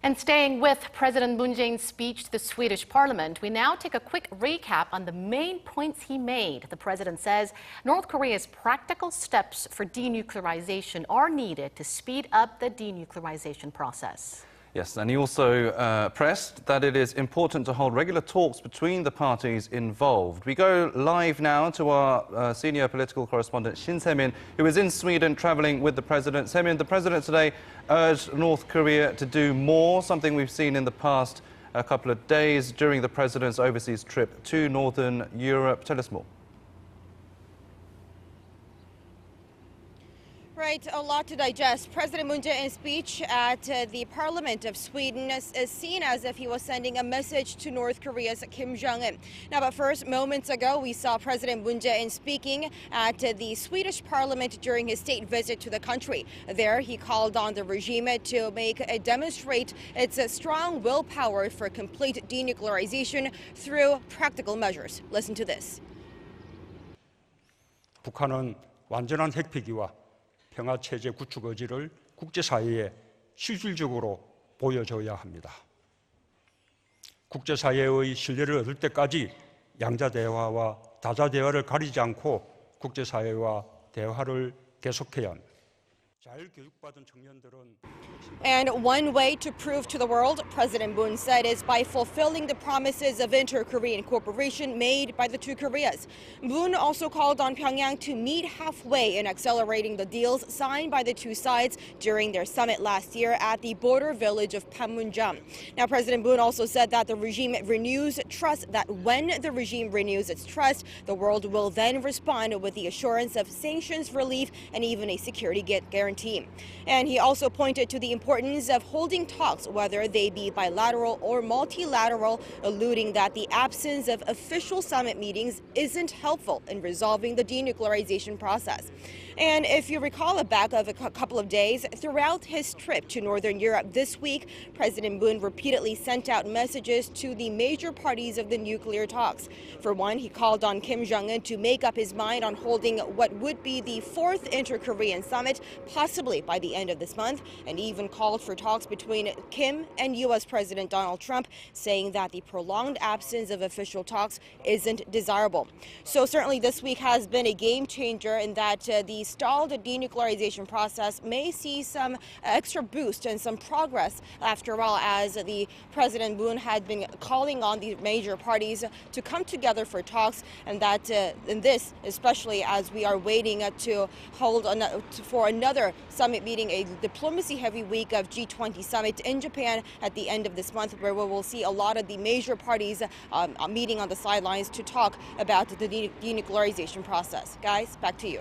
And staying with President Moon Jae-in's speech to the Swedish parliament, we now take a quick recap on the main points he made. The president says North Korea's practical steps for denuclearization are needed to speed up the denuclearization process. Yes, and he also pressed that it is important to hold regular talks between the parties involved. We go live now to our senior political correspondent Shin Se-min, who is in Sweden traveling with the president. Se-min, the president today urged North Korea to do more, something we've seen in the past couple of days during the president's overseas trip to Northern Europe. Tell us more. Right, a lot to digest. President Moon Jae-in's speech at the Parliament of Sweden is seen as if he was sending a message to North Korea's Kim Jong-un. Now, but first, moments ago, we saw President Moon Jae-in speaking at the Swedish Parliament during his state visit to the country. There, he called on the regime to demonstrate its strong willpower for complete denuclearization through practical measures. Listen to this. 북한은 완전한 핵폐기와 평화체제 구축 의지를 국제사회에 실질적으로 보여줘야 합니다. 국제사회의 신뢰를 얻을 때까지 양자대화와 다자대화를 가리지 않고 국제사회와 대화를 계속해야 합니다. 잘 교육받은 청년들은 And one way to prove to the world, President Moon said, is by fulfilling the promises of inter-Korean cooperation made by the two Koreas. Moon also called on Pyongyang to meet halfway in accelerating the deals signed by the two sides during their summit last year at the border village of Panmunjom. Now, President Moon also said that the regime renews trust, that when the regime renews its trust, the world will then respond with the assurance of sanctions relief and even a security guarantee. And he also pointed to the importance of holding talks, whether they be bilateral or multilateral, alluding that the absence of official summit meetings isn't helpful in resolving the denuclearization process. And if you recall back of a couple of days, throughout his trip to Northern Europe this week, President Moon repeatedly sent out messages to the major parties of the nuclear talks. For one, he called on Kim Jong-un to make up his mind on holding what would be the fourth inter-Korean summit, possibly by the end of this month, and even called for talks between Kim and U.S. President Donald Trump, saying that the prolonged absence of official talks isn't desirable. So certainly this week has been a game changer in that the stalled denuclearization process may see some extra boost and some progress after all, as the President Moon had been calling on the major parties to come together for talks, and that in this, especially as we are waiting to hold for another summit meeting, a diplomacy-heavy week of G20 summit in Japan at the end of this month, where we will see a lot of the major parties meeting on the sidelines to talk about the denuclearization process. Guys, back to you.